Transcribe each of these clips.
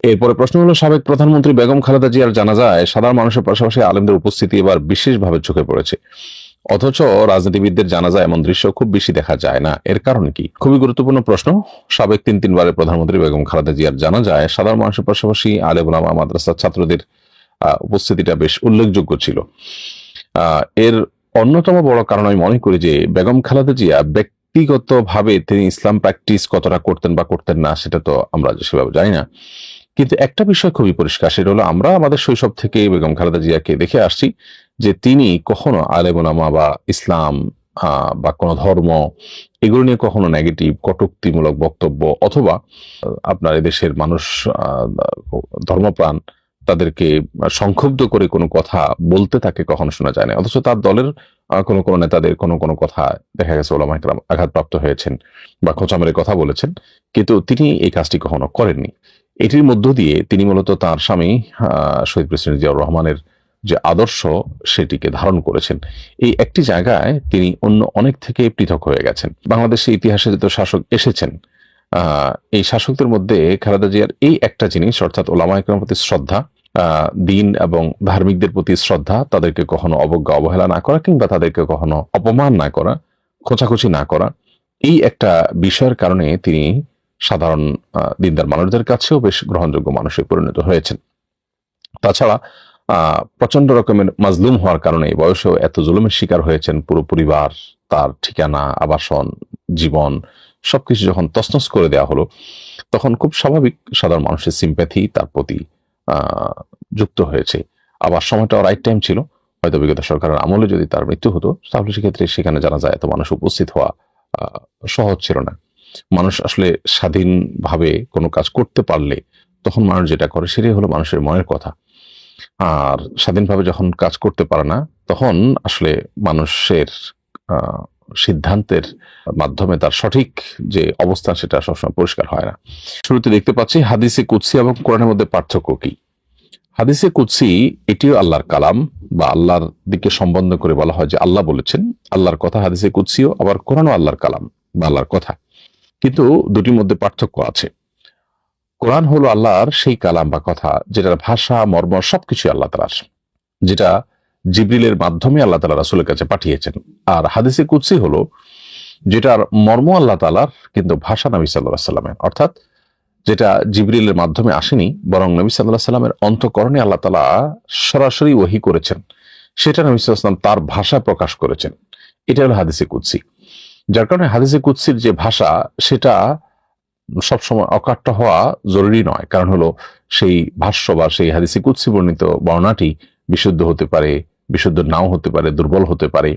এরপরে প্রশ্ন হলো, সাবেক প্রধানমন্ত্রী বেগম খালেদা জিয়ার জানাজায় সাধারণ মানুষের পাশাপাশি আলেমদের উপস্থিতি এবার বিশেষভাবে চোখে পড়েছে। অথচ রাজনীতিবিদদের জানাজায় এমন দৃশ্য খুব বেশি দেখা যায় না। এর কারণ কি? খুবই গুরুত্বপূর্ণ প্রশ্ন। সাবেক তিনবারের প্রধানমন্ত্রী বেগম খালেদা জিয়ার জানাজায় সাধারণ মানুষের পাশাপাশি আলেম ওলামা, মাদ্রাসার ছাত্রদের উপস্থিতিটা বেশ উল্লেখযোগ্য ছিল। এর অন্যতম বড় কারণ আমি মনে করি যে বেগম খালেদা জিয়া ব্যক্তিগতভাবে তিনি ইসলাম প্র্যাকটিস কতটা করতেন বা করতেন না সেটা তো আমরা সেভাবে জানি না, কিন্তু একটা বিষয় খুবই পরিষ্কার, সেটা হলো আমরা আমাদের শৈশব থেকে বেগম খালেদা জিয়াকে দেখে আসছি যে তিনি কখনো আলেম ওলামা বা ইসলাম বা কোনো ধর্ম এগুলো নিয়ে কখনো নেগেটিভ কটূক্তিমূলক বক্তব্য অথবা আপনার এদেশের মানুষ ধর্মপ্রাণ তাদেরকে সংক্ষুব্ধ করে কোনো কথা বলতে তাকে কখনো শোনা যায় না। অথচ তার দলের কোনো কোনো নেতাদের কোনো কোনো কথা দেখা গেছে ওলামায়ে কেরাম আঘাতপ্রাপ্ত হয়েছেন বা খোঁচা মেরে কথা বলেছেন, কিন্তু তিনি এই কাজটি কখনো করেননি। এটির মধ্য দিয়ে তিনি মূলত তার স্বামী শহীদ প্রেসিডেন্ট জিয়াউর রহমানের যে আদর্শ সেটিকে ধারণ করেছেন। এই একটি জায়গায় তিনি অন্য অনেক থেকে পৃথক হয়ে গেছেন। বাংলাদেশের ইতিহাসে যত শাসক এসেছেন এই শাসকদের মধ্যে খালেদা জিয়ার এই একটা জিনিস, অর্থাৎ ওলামায়ে কেরামের প্রতি শ্রদ্ধা, দিন এবং ধার্মিকদের প্রতি শ্রদ্ধা, তাদেরকে কখনো অবজ্ঞা অবহেলা না করা কিংবা তাদেরকে কখনো অপমান না করা, খোঁচাখুচি না করা, এই একটা বিষয়ের কারণে তিনি সাধারণ দিনদার মানুষদের কাছেও বেশ গ্রহণযোগ্য মানুষে পরিণত হয়েছেন। তাছাড়া প্রচন্ড রকমের মাজলুম হওয়ার কারণে বয়সেও এত জুলুমের শিকার হয়েছেন। পুরো পরিবার, তার ঠিকানা, আবাসন, জীবন সবকিছু যখন তছনছ করে দেওয়া হলো, তখন খুব স্বাভাবিক সাধারণ মানুষের সিম্প্যাথি তার প্রতি যুক্ত হয়েছে। আবার সময়টা রাইট টাইম ছিল। হয়তো বিগত সরকারের আমলে যদি তার মৃত্যু হতো তাহলে সেক্ষেত্রে সেখানে জানা যায় এত মানুষ উপস্থিত হওয়া সহজ ছিল না। মানুষ আসলে স্বাধীনভাবে কোনো কাজ করতে পারলে তখন মানুষ যেটা করে সেটাই হলো মানুষের মনের কথা। আর স্বাধীনভাবে যখন কাজ করতে পারে না তখন আসলে মানুষের সিদ্ধান্তের মাধ্যমে তার সঠিক যে অবস্থান সেটা সবসময় পরিষ্কার হয় না। শুরুতে দেখতে পাচ্ছি হাদিসে কুদসি এবং কোরআনের মধ্যে পার্থক্য কি। হাদিসে কুদসি এটিও আল্লাহর কালাম বা আল্লাহর দিকে সম্বন্ধ করে বলা হয় যে আল্লাহ বলেছেন, আল্লাহর কথা। হাদিসে কুদসিও আবার কোরআনও আল্লাহর কালাম বা আল্লাহর কথা, কিন্তু দুটির মধ্যে পার্থক্য আছে। কোরআন হলো আল্লাহর সেই কালাম বা কথা যেটার ভাষা মর্ম সবকিছু আল্লাহ তাআলার, যেটা জিবরিলের মাধ্যমে আল্লাহ তাআলা রাসূলের কাছে পাঠিয়েছেন। আর হাদিসে কুদসি হলো যেটার মর্ম আল্লাহ তাআলার কিন্তু ভাষা নবী সাল্লাল্লাহু আলাইহি ওয়াসাল্লামের, অর্থাৎ যেটা জিবরিলের মাধ্যমে আসেনি বরং নবী সাল্লাল্লাহু আলাইহি ওয়াসাল্লামের অন্তঃকরণে আল্লাহ তাআলা সরাসরি ওহী করেছেন, সেটা নবী সাল্লাল্লাহু আলাইহি ওয়াসাল্লাম তার ভাষায় প্রকাশ করেছেন। এটা হলো হাদিসে কুদসি। যার কারণে হাদিসে কুদসির যে ভাষা সেটা সবসময় অকাট্য হওয়া জরুরি নয়। কারণ হলো সেই ভাষ্য বা সেই হাদিসে কুদসি বর্ণিত বর্ণনাটি বিশুদ্ধ হতে পারে, বিশুদ্ধ নাও হতে পারে, দুর্বল হতে পারে,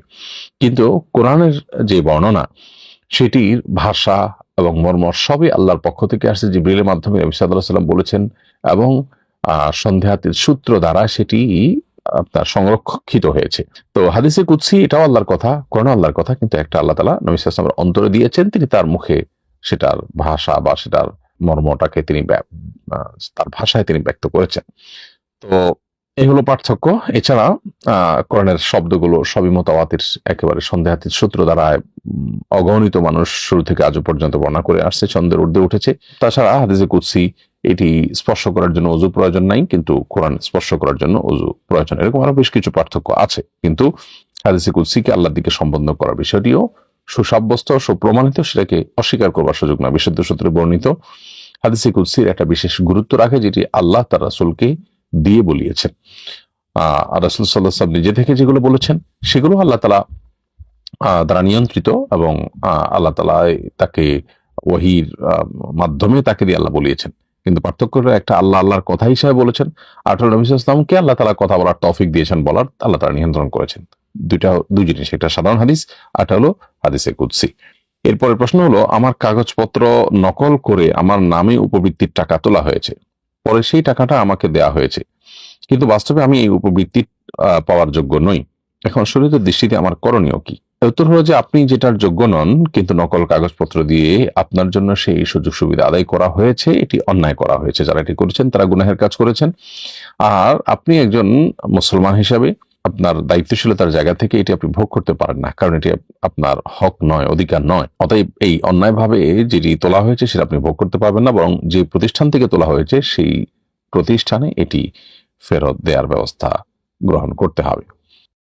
কিন্তু কোরআনের যে বর্ণনা সেটির ভাষা এবং মর্ম সবই আল্লাহর পক্ষ থেকে আসছে, জিবরিলের মাধ্যমে নবী সাল্লাল্লাহু আলাইহি ওয়াসাল্লাম বলেছেন এবং সন্দেহাতীত সূত্র দ্বারা সেটি আপনার সংরক্ষিত হয়েছে। তো হাদিসে কুদসি এটাও আল্লাহর কথা, কোরআন আল্লাহর কথা, কিন্তু একটা আল্লাহ তাআলা নবী সাল্লাল্লাহু আলাইহি ওয়াসাল্লামের অন্তরে দিয়েছেন, তিনি তার মুখে সেটার ভাষা বা সেটার মর্মটাকে তিনি তার ভাষায় তিনি ব্যক্ত করেছেন। তো এই হলো পার্থক্য। এছাড়া কোরআনের শব্দগুলো সবই মুতাওয়াতির, একেবারে সন্দেহাতীত সূত্র দ্বারা অগণিত মানুষ শুরু থেকে আজও পর্যন্ত বর্ণনা করে আসছে, ছন্দের ঊর্ধ্বে উঠেছে। তাছাড়া হাদিসে কুদসি এটি স্পর্শ করার জন্য ওযু প্রয়োজন নাই, কিন্তু কোরআন স্পর্শ করার জন্য ওযু প্রয়োজন। এরকম আরো বেশ কিছু পার্থক্য আছে, কিন্তু হাদিসে কুদসিকে আল্লাহর দিকে সম্বোধন করার বিষয়টিও সুসাব্যস্ত, সুপ্রমাণিত, সেটাকে অস্বীকার করবার সুযোগ না। বিশুদ্ধ সূত্রে বর্ণিত হাদিসে কুদসির একটা বিশেষ গুরুত্ব রাখে, যেটি আল্লাহ তার রাসূলকে দিয়ে বলিয়েছেন। রাসূল সাল্লাল্লাহু আলাইহি ওয়াসাল্লাম নিজে থেকে যেগুলো বলেছেন সেগুলো আল্লাহ তাআলা দ্বারা নিয়ন্ত্রিত এবং আল্লাহ তাআলা তাকে ওহীর মাধ্যমে তাকে দিয়ে আল্লাহ বলিয়েছেন। কিন্তু পার্থক্য হলো একটা আল্লাহ আল্লাহর কথা হিসেবে বলেছেন, আর নবী সাল্লাল্লাহু আলাইহি ওয়াসাল্লামকে আল্লাহ তাআলা কথা বলার তৌফিক দিয়েছেন, বলার আল্লাহ তাআলা নিয়ন্ত্রণ করেছেন। দুই জিনিস, একটা সাধারণ হাদিস আর একটা হলো হাদিসে কুদসি। এরপরের প্রশ্ন হলো, আমার কাগজপত্র নকল করে আমার নামে উপবৃত্তির টাকা তোলা হয়েছে, পরে সেই টাকাটা আমাকে দেয়া হয়েছে, কিন্তু বাস্তবে আমি এই উপবৃত্তি পাওয়ার যোগ্য নই। এখন শরীয়তের দৃষ্টিতে আমার করণীয় কি? উত্তর হলো যে আপনি যেটার যোগ্য নন কিন্তু নকল কাগজপত্র দিয়ে আপনার জন্য সেই সুযোগ সুবিধা আদায় করা হয়েছে, এটি অন্যায় করা হয়েছে। যারা এটি করেছেন তারা গুনাহের কাজ করেছেন। আর আপনি একজন মুসলমান হিসাবে আপনার দায়িত্বশীলতার জায়গা থেকে এটি আপনি ভোগ করতে পারেন না, কারণ এটি আপনার হক নয়, অধিকার নয়। অতএব এই অন্যায়ভাবে যেটি তোলা হয়েছে সেটা আপনি ভোগ করতে পারবেন না, বরং যে প্রতিষ্ঠান থেকে তোলা হয়েছে সেই প্রতিষ্ঠানে এটি ফেরত দেওয়ার ব্যবস্থা গ্রহণ করতে হবে।